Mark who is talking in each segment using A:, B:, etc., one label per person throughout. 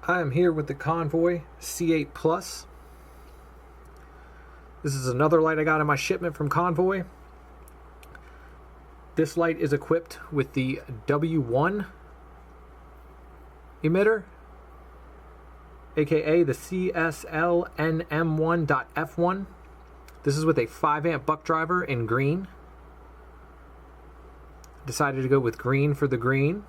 A: I am here with the Convoy C8 Plus. This is another light I got in my shipment from Convoy. This light is equipped with the W1 emitter, aka the cslnm1.f1. This is with a 5 amp buck driver in green. Decided to go with green for the green.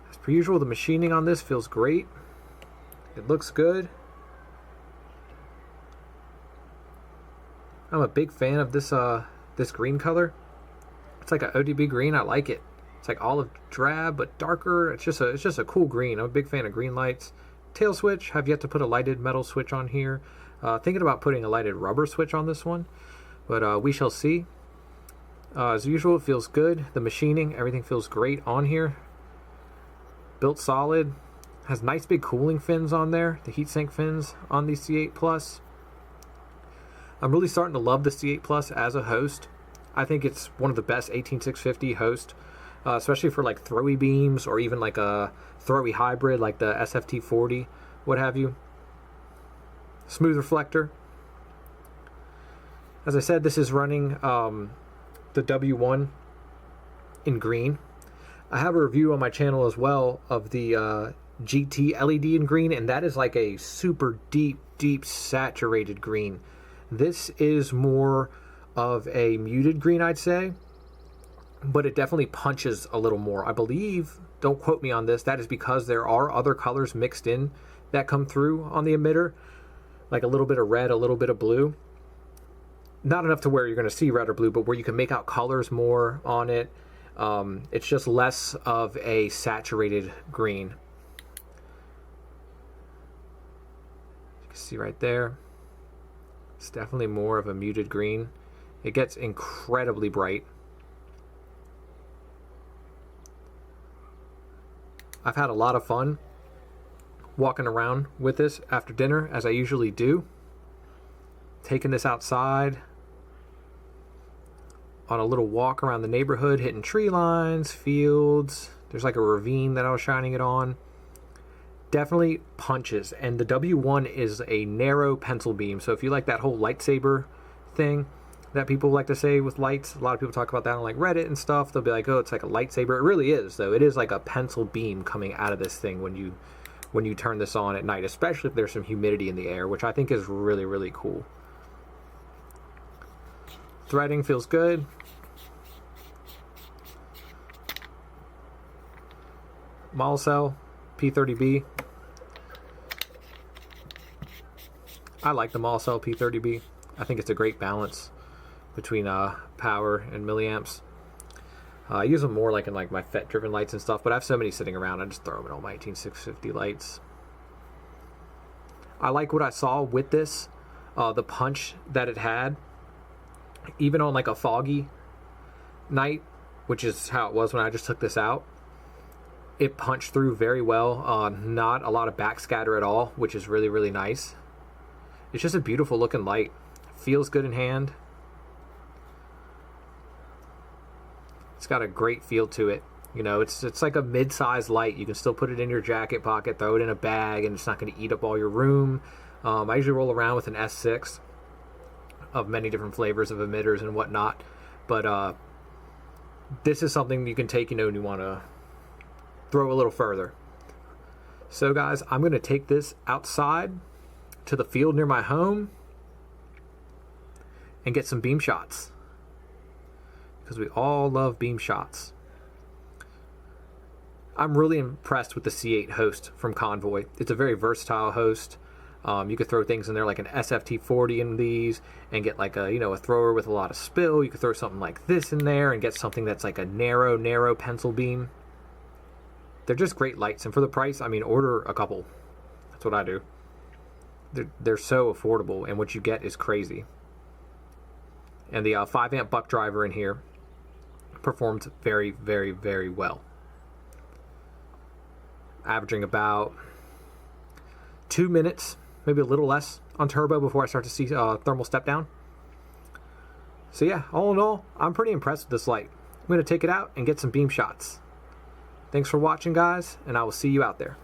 A: As per usual, the machining on this feels great. It looks good. I'm a big fan of this this green color. It's like an ODB green. I like it. It's like olive drab but darker. It's just a cool green. I'm a big fan of green lights. Tail switch. Have yet to put a lighted metal switch on here. Thinking about putting a lighted rubber switch on this one, but we shall see. As usual, it feels good. The machining, everything feels great on here. Built solid. Has nice big cooling fins on there. The heatsink fins on the C8 Plus. I'm really starting to love the C8 Plus as a host. I think it's one of the best 18650 hosts, especially for like throwy beams or even like a throwy hybrid like the SFT40, what have you. Smooth reflector. As I said, this is running the W1 in green. I have a review on my channel as well of the GT LED in green, and that is like a super deep saturated green. This is more of a muted green, I'd say, but it definitely punches a little more. I believe, don't quote me on this, that is because there are other colors mixed in that come through on the emitter, like a little bit of red, a little bit of blue. Not enough to where you're going to see red or blue, but where you can make out colors more on it. It's just less of a saturated green. You can see right there. It's definitely more of a muted green. It gets incredibly bright. I've had a lot of fun walking around with this after dinner, as I usually do. Taking this outside on a little walk around the neighborhood, hitting tree lines, fields. There's like a ravine that I was shining it on. Definitely punches, and the W1 is a narrow pencil beam, so if you like that whole lightsaber thing that people like to say with lights, a lot of people talk about that on like Reddit and stuff. They'll be like, oh, it's like a lightsaber. It really is, though. It is like a pencil beam coming out of this thing when you turn this on at night, especially if there's some humidity in the air, which I think is really cool. Threading feels good. Model cell P30B. I like the model cell P30B. I think it's a great balance between power and milliamps. I use them more like in like my FET driven lights and stuff, but I have so many sitting around, I just throw them in all my 18650 lights. I like what I saw with this, the punch that it had, even on like a foggy night, which is how it was when I just took this out. It punched through very well. Not a lot of backscatter at all, which is really nice. It's just a beautiful looking light. Feels good in hand. It's got a great feel to it. You know, it's like a mid-sized light. You can still put it in your jacket pocket, throw it in a bag, and it's not going to eat up all your room. I usually roll around with an S6 of many different flavors of emitters and whatnot. But this is something you can take, you know, and you want to throw a little further. So guys, I'm going to take this outside to the field near my home and get some beam shots, because we all love beam shots. I'm really impressed with the C8 host from Convoy. It's a very versatile host. You could throw things in there like an SFT40 in these and get like a, you know, a thrower with a lot of spill. You could throw something like this in there and get something that's like a narrow pencil beam. They're just great lights, and for the price, I mean, order a couple. That's what I do. They're so affordable, and what you get is crazy. And the 5 amp buck driver in here performed very well. Averaging about 2 minutes, maybe a little less on turbo before I start to see thermal step down. So yeah, all in all, I'm pretty impressed with this light. I'm going to take it out and get some beam shots. Thanks for watching, guys, and I will see you out there.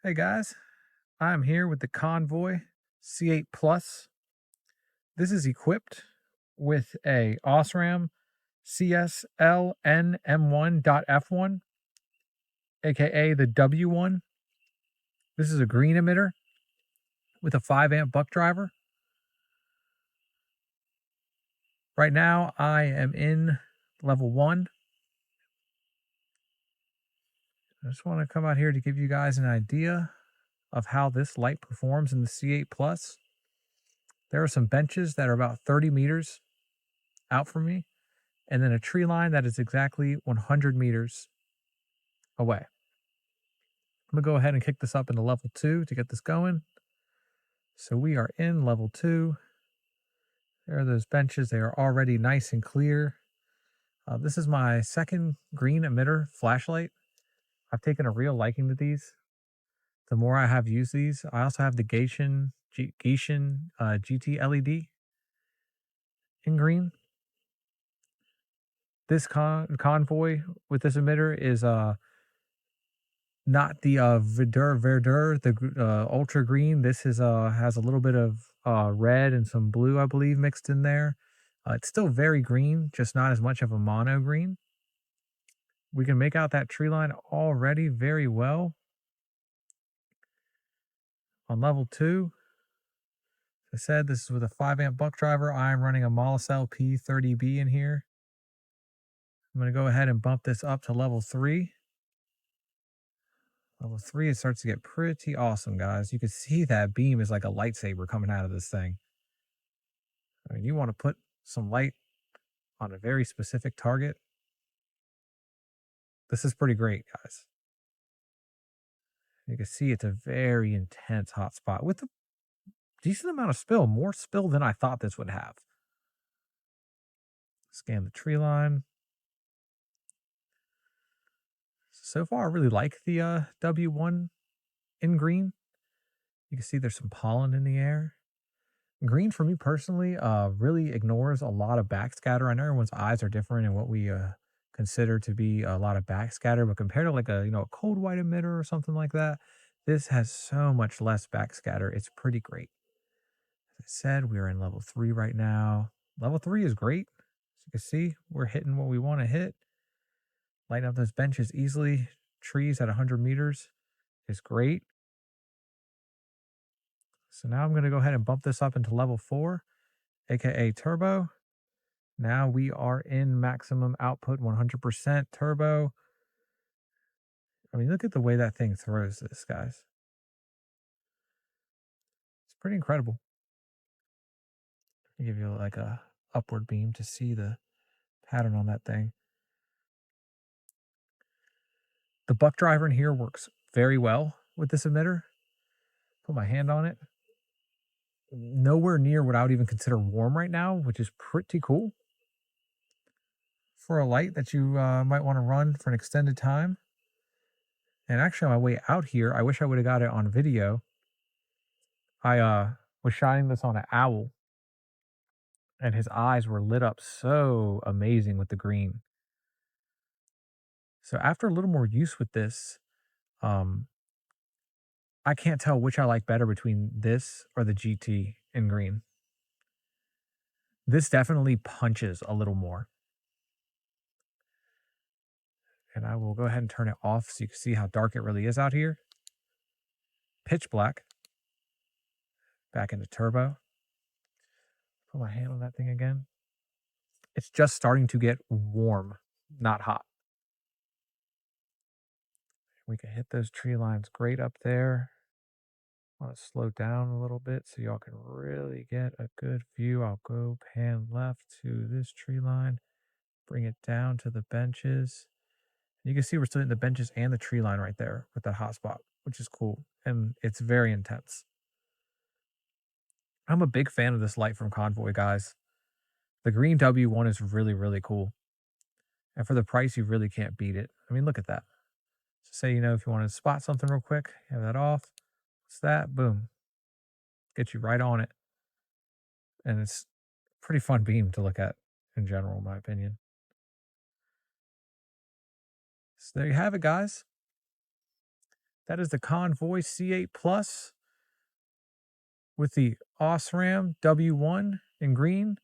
A: Hey guys, I'm here with the Convoy C8 Plus. This is equipped with a OSRAM cslnm1.f1, aka the W1. This is a green emitter with a 5-amp buck driver. Right now, I am in level 1. I just want to come out here to give you guys an idea of how this light performs in the C8 Plus. There are some benches that are about 30 meters out from me, and then a tree line that is exactly 100 meters away. I'm going to go ahead and kick this up into level 2 to get this going. So we are in level 2. There are those benches. They are already nice and clear. This is my second green emitter flashlight. I've taken a real liking to these. The more I have used these, I also have the Gatian GT LED in green. This Convoy with this emitter is not the verdure, the ultra green. This is has a little bit of red and some blue, I believe, mixed in there. It's still very green, just not as much of a mono green. We can make out that tree line already very well. On level 2, as I said, this is with a 5-amp buck driver. I'm running a Molicel P30B in here. I'm going to go ahead and bump this up to level 3. Level 3, it starts to get pretty awesome, guys. You can see that beam is like a lightsaber coming out of this thing. I mean, you want to put some light on a very specific target. This is pretty great, guys. You can see it's a very intense hot spot with a decent amount of spill, more spill than I thought this would have. Scan the tree line. So far, I really like the W1 in green. You can see there's some pollen in the air. Green, for me personally, really ignores a lot of backscatter. I know everyone's eyes are different and what we consider to be a lot of backscatter, but compared to like a a cold white emitter or something like that, this has so much less backscatter. It's pretty great. As I said, we're in level 3 right now. Level 3 is great. As you can see, we're hitting what we want to hit. Lighting up those benches easily. Trees at 100 meters is great. So now I'm going to go ahead and bump this up into level 4, aka turbo. Now we are in maximum output, 100% turbo. I mean, look at the way that thing throws this, guys. It's pretty incredible. I'll give you like a upward beam to see the pattern on that thing. The buck driver in here works very well with this emitter. Put my hand on it. Nowhere near what I would even consider warm right now, which is pretty cool for a light that you might want to run for an extended time. And actually, on my way out here, I wish I would have got it on video. I was shining this on an owl, and his eyes were lit up so amazing with the green. So after a little more use with this, I can't tell which I like better between this or the GT in green. This definitely punches a little more. And I will go ahead and turn it off so you can see how dark it really is out here. Pitch black. Back into turbo. Put my hand on that thing again. It's just starting to get warm, not hot. We can hit those tree lines great up there. I want to slow down a little bit so y'all can really get a good view. I'll go pan left to this tree line, bring it down to the benches. You can see we're still hitting the benches and the tree line right there with that hot spot, which is cool. And it's very intense. I'm a big fan of this light from Convoy, guys. The green W1 is really, really cool. And for the price, you really can't beat it. I mean, look at that. So say, if you want to spot something real quick, have that off. What's that? Boom. Get you right on it. And it's a pretty fun beam to look at in general, in my opinion. So there you have it, guys. That is the Convoy C8 Plus with the OSRAM W1 in green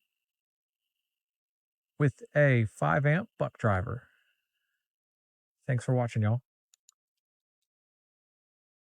A: with a 5 amp buck driver. Thanks for watching, y'all.